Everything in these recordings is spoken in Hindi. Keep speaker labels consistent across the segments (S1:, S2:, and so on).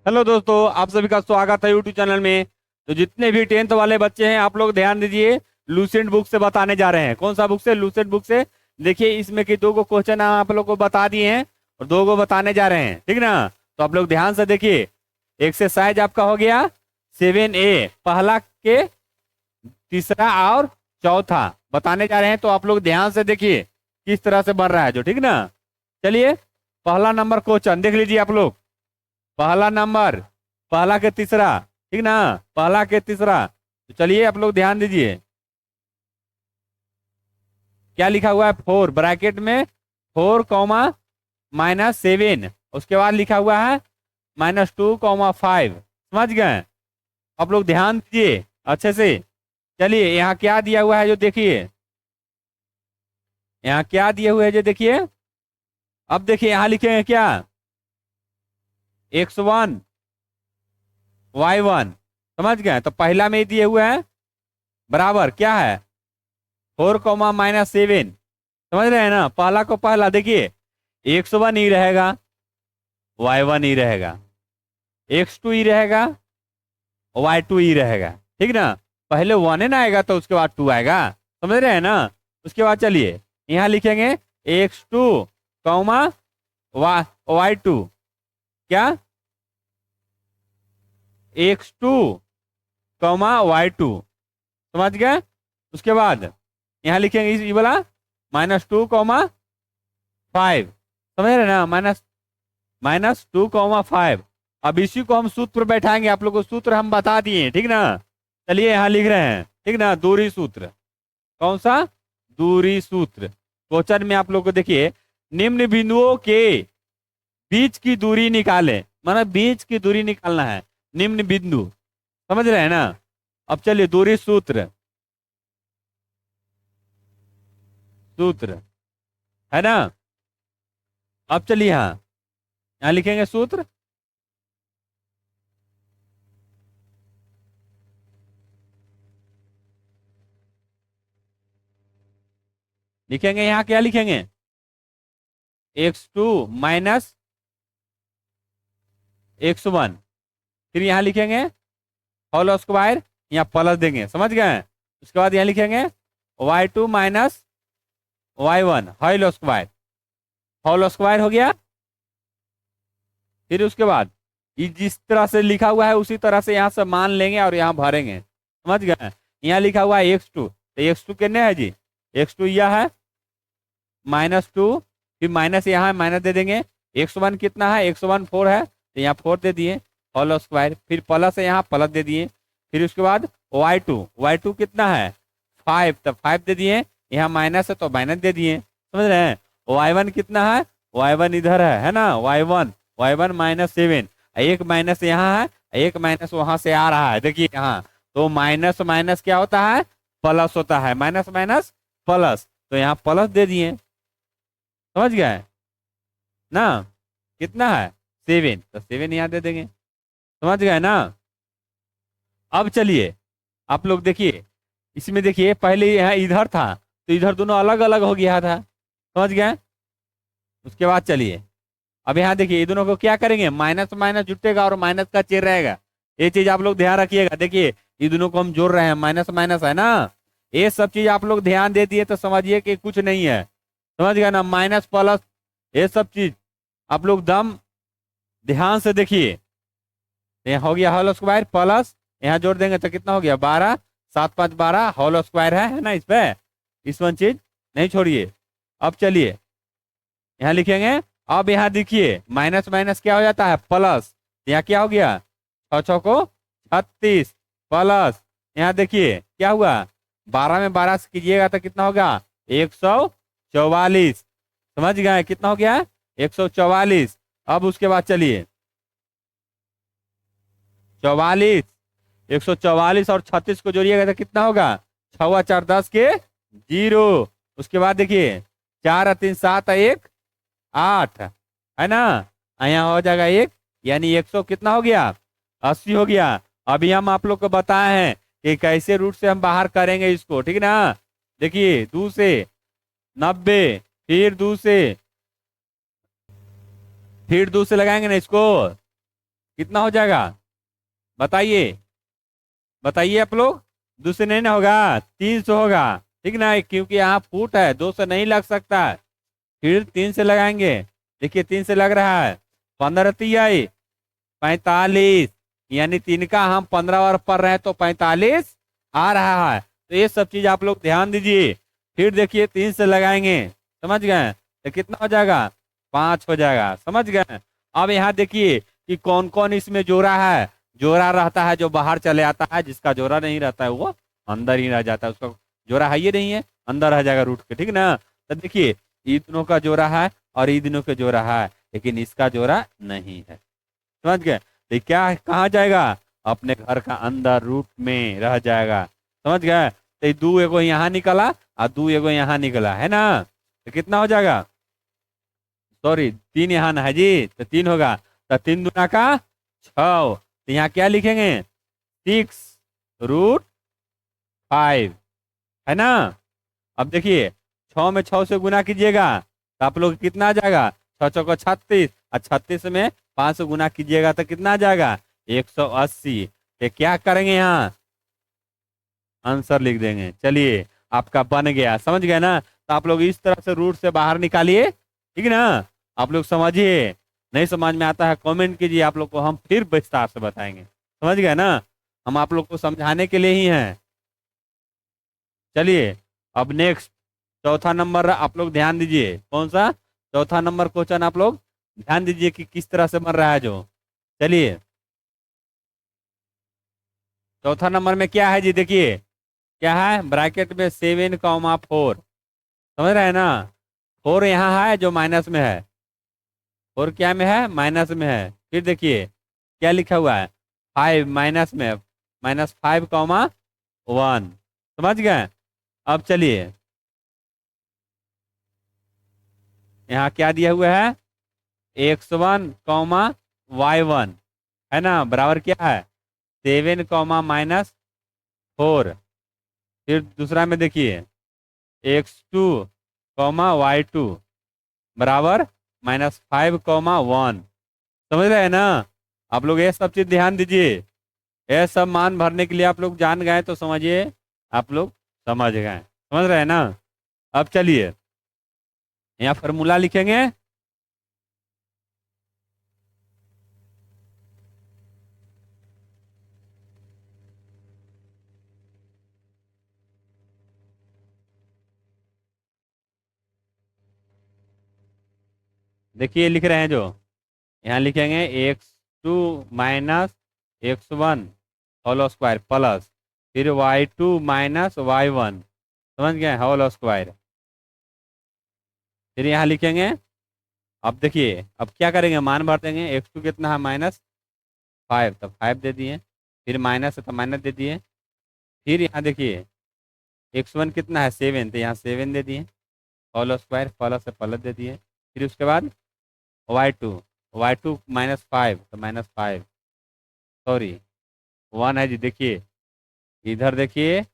S1: हेलो दोस्तों, आप सभी का स्वागत है यूट्यूब चैनल में। तो जितने भी 10th वाले बच्चे हैं आप लोग ध्यान दीजिए। लूसेंट बुक से बताने जा रहे हैं। कौन सा बुक से? लूसेंट बुक से। देखिए इसमें कि दो गो क्वेश्चन आप लोग को बता दिए हैं और दो गो बताने जा रहे हैं, ठीक ना। तो आप लोग ध्यान से देखिए। एक्सरसाइज आपका हो गया 7A, पहला के तीसरा और चौथा बताने जा रहे हैं। तो आप लोग ध्यान से देखिए किस तरह से बन रहा है जो, ठीक ना। चलिए पहला नंबर क्वेश्चन देख लीजिए आप लोग। पहला नंबर, पहला के तीसरा, ठीक ना, पहला के तीसरा। तो चलिए आप लोग ध्यान दीजिए क्या लिखा हुआ है। 4 ब्रैकेट में 4, -7। उसके बाद लिखा हुआ है -2, 5। समझ गए? आप लोग ध्यान दीजिए अच्छे से। चलिए यहाँ क्या दिया हुआ है जो देखिए, यहाँ क्या दिए हुए है जो देखिए। अब देखिए यहाँ लिखेंगे क्या, X1 Y1। समझ गए? तो पहला में दिए हुए हैं बराबर क्या है 4, -7। समझ रहे हैं ना। पहला को पहला देखिए, X1 ही रहेगा, Y1 ही रहेगा, X2 ही रहेगा, Y2 ही रहेगा, ठीक ना। पहले 1 न आएगा तो उसके बाद 2 आएगा। समझ रहे हैं ना। उसके बाद चलिए यहाँ लिखेंगे X2, Y2 क्या, X2, Y2। समझ गए? उसके बाद यहाँ लिखेंगे ये वाला -2, 5। समझ रहे ना, -2, 5। अब इसी को हम सूत्र पर बैठाएंगे। आप लोग को सूत्र हम बता दिए, ठीक ना। चलिए यहाँ लिख रहे हैं, ठीक ना, दूरी सूत्र। कौन सा? दूरी सूत्र। क्वेश्चन में आप लोग को देखिए, निम्न बिंदुओं के बीच की दूरी निकालें। माना बीच की दूरी निकालना है, निम्न बिंदु। समझ रहे हैं ना। अब चलिए दूरी सूत्र, सूत्र है ना। अब चलिए यहाँ लिखेंगे सूत्र। लिखेंगे यहाँ क्या लिखेंगे, X2 -X1। फिर यहाँ लिखेंगे होल स्क्वायर, यहाँ प्लस देंगे। समझ गए? उसके बाद यहाँ लिखेंगे Y2 -Y1 whole square. Whole square हो गया। फिर उसके बाद ये जिस तरह से लिखा हुआ है उसी तरह से यहाँ से मान लेंगे और यहाँ भरेंगे। समझ गए? यहाँ लिखा हुआ है X2, तो X2 कितने है जी, X2 यह है -2। फिर माइनस यहाँ है, माइनस दे देंगे। X1 कितना है, X1 4 है, तो यहाँ 4 दे दिए होल स्क्वायर। फिर प्लस है, यहाँ प्लस दे दिए। फिर उसके बाद Y2 कितना है 5, तो 5 दे दिए। यहाँ माइनस है तो माइनस दे दिए। समझ रहे हैं? Y1 कितना है, Y1 इधर है ना, Y1 -7। एक माइनस यहाँ है, एक माइनस वहां से आ रहा है। देखिए यहाँ तो माइनस माइनस क्या होता है, प्लस होता है। माइनस माइनस प्लस, तो यहाँ प्लस दे दिए। समझ गए ना। कितना है 7, तो 7 यहाँ दे देंगे। समझ गए ना। अब चलिए आप लोग देखिए, इसमें देखिए पहले यहाँ इधर था तो इधर दोनों अलग अलग हो गया था। समझ गए? उसके बाद चलिए अब यहाँ देखिए, ये दोनों को क्या करेंगे, माइनस माइनस जुटेगा और माइनस का चिन्ह रहेगा। ये चीज आप लोग ध्यान रखिएगा। देखिए ये दोनों को हम जोड़ रहे हैं, माइनस माइनस है ना। ये सब चीज आप लोग ध्यान दे दिए तो समझिए कि कुछ नहीं है। समझ गए ना। माइनस प्लस ये सब चीज आप लोग दम ध्यान से देखिए। यहाँ हो गया होल स्क्वायर प्लस, यहाँ जोड़ देंगे तो कितना हो गया 12, 7 5 12 होल स्क्वायर है ना। इस पे इस वन चीज नहीं छोड़िए। अब चलिए यहाँ लिखेंगे। अब यहाँ देखिए माइनस माइनस क्या हो जाता है प्लस। यहाँ क्या हो गया 6 6 को 36 प्लस, यहाँ देखिए क्या हुआ 12 में 12 से कीजिएगा तो कितना होगा 144। समझ गए? कितना हो गया 144। अब उसके बाद चलिए 44, 144 और 36 को जोड़िएगा तो कितना होगा 6 4 10 के 0। उसके बाद देखिए 4 और 3 7 और 1 8 है ना। यहाँ हो जाएगा 1, यानी 100 कितना हो गया 80 हो गया। अभी हम आप लोग को बताए हैं कि कैसे रूट से हम बाहर करेंगे इसको, ठीक ना। देखिए 2 से 90, फिर 2 से लगाएंगे ना इसको, कितना हो जाएगा बताइए, बताइए आप लोग। 2 से नहीं ना होगा, 300 होगा, ठीक ना, क्योंकि यहाँ फुट है, 2 से नहीं लग सकता। फिर 3 से लगाएंगे, देखिए 3 से लग रहा है, 15 तिहाई 45, यानी 3 का हम 15 बार पढ़ रहे हैं तो 45 आ रहा है। तो ये सब चीज आप लोग ध्यान दीजिए। फिर देखिए 3 से लगाएंगे, समझ गए, तो कितना हो जाएगा 5 हो जाएगा, समझ गए। अब यहाँ देखिए कि कौन कौन इसमें जोड़ा है। जोड़ा रहता है जो बाहर चले आता है, जिसका जोड़ा नहीं रहता है वो अंदर ही रह जाता है, उसका जोड़ा है ही नहीं है, अंदर रह जाएगा रूट के, ठीक ना। तो देखिए ई दोनों का जोड़ा है और ई दोनों का जोड़ा है, लेकिन इसका जोड़ा नहीं है, समझ गए। तो ये क्या कहाँ जाएगा, अपने घर का अंदर रूट में रह जाएगा, समझ गए। तो ये 2 एगो यहाँ निकला और 2 एगो यहाँ निकला है ना, तो कितना हो जाएगा, सॉरी 3 यहाँ ना है जी, तो 3 होगा। तो 3 दूना का 6, तो यहाँ क्या लिखेंगे 6√5, है ना। अब देखिए 6 में 6 से गुना कीजिएगा तो आप लोग कितना आ जाएगा, 6 चौको 36, और 36 में 5 से गुना कीजिएगा तो कितना आ जाएगा 180। तो क्या करेंगे यहाँ आंसर लिख देंगे। चलिए आपका बन गया, समझ गए ना। तो आप लोग इस तरह से रूट से बाहर निकालिए, ठीक है ना। आप लोग समझिए, नहीं समझ में आता है कमेंट कीजिए, आप लोग को हम फिर विस्तार से बताएंगे, समझ गए ना। हम आप लोग को समझाने के लिए ही हैं। चलिए अब नेक्स्ट चौथा नंबर आप लोग ध्यान दीजिए, कौन सा चौथा नंबर क्वेश्चन आप लोग ध्यान दीजिए कि किस तरह से बन रहा है जो। चलिए चौथा नंबर में क्या है जी, देखिए क्या है, ब्रैकेट में 7,4, समझ रहे हैं ना। 4 यहाँ है जो माइनस में है, 4 क्या में है, माइनस में है। फिर देखिए क्या लिखा हुआ है, 5 माइनस में, -5,1, समझ गए। अब चलिए यहाँ क्या दिया हुआ है, x1, y1, है ना, बराबर क्या है 7, -4। फिर दूसरा में देखिए x2, y2 बराबर -5, 1, समझ रहे हैं ना। आप लोग ये सब चीज ध्यान दीजिए, ये सब मान भरने के लिए आप लोग जान गए तो समझिए आप लोग समझ गए, समझ रहे हैं ना। अब चलिए यहाँ फॉर्मूला लिखेंगे। देखिए लिख रहे हैं जो, यहाँ लिखेंगे x2 -x1 whole square plus, फिर y2 -y1, समझ गए, होल स्क्वायर। फिर यहाँ लिखेंगे, अब देखिए अब क्या करेंगे, मान भर देंगे। x2 कितना है -5, तो 5 दे दिए, फिर माइनस है तो माइनस दे दिए। फिर यहाँ देखिए x1 कितना है 7, तो यहाँ 7 दे दिए, होल स्क्वायर प्लस से प्लस दे दिए। फिर उसके बाद y2, y2 -5 तो -5, सॉरी 1 है जी, देखिए इधर देखिए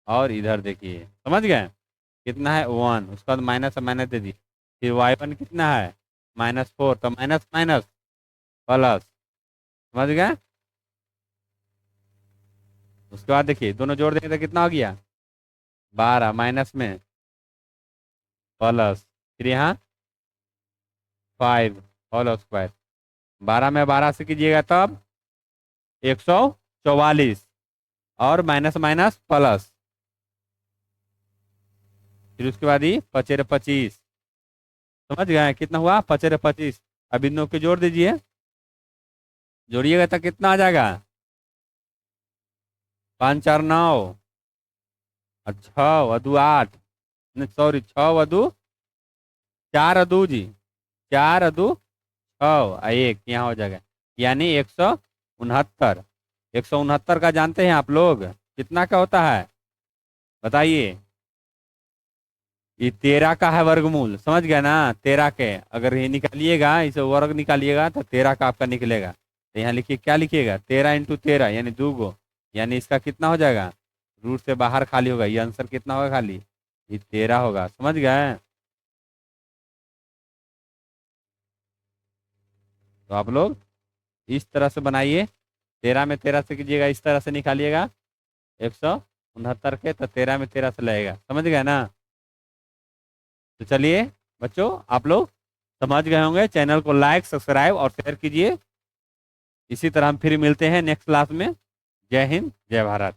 S1: और इधर देखिए, समझ गए, कितना है 1, उसके बाद माइनस है माइनस दे दिए। फिर y1 कितना है -4, तो माइनस माइनस प्लस, समझ गए। उसके बाद देखिए दोनों जोड़ देंगे तो कितना हो गया 12, माइनस में प्लस, फिर यहाँ 5 होल स्क्वायर, 12 में 12 से कीजिएगा तब 144, और माइनस माइनस प्लस, फिर उसके बाद ही 25, समझ गए कितना हुआ 25। अब इन दोनों के जोड़ दीजिए, जोड़िएगा तो कितना आ जाएगा 5 4 9, और 6 अदू 8, सॉरी 6 अदू 4 अदू जी, 4 अदू 6, 1 यहाँ हो जाएगा, यानी 169। 169 का जानते हैं आप लोग कितना का होता है बताइए। ये 13 का है वर्गमूल, समझ गया ना। 13 के अगर ये निकालिएगा, इसे वर्ग निकालिएगा तो 13 का आपका निकलेगा। तो यहाँ लिखिए क्या लिखिएगा 13 × 13 यानी 2 गो, यानी इसका कितना हो जाएगा, रूट से बाहर खाली होगा, ये आंसर कितना होगा खाली, ये 13 होगा, समझ गए। तो आप लोग इस तरह से बनाइए, 13 में 13 से कीजिएगा, इस तरह से निकालिएगा 169 के, तो 13 में 13 से लगेगा। समझ गए ना? तो चलिए बच्चों, आप लोग समझ गए होंगे। चैनल को लाइक, सब्सक्राइब और शेयर कीजिए। इसी तरह हम फिर मिलते हैं नेक्स्ट क्लास में। जय हिंद, जय भारत।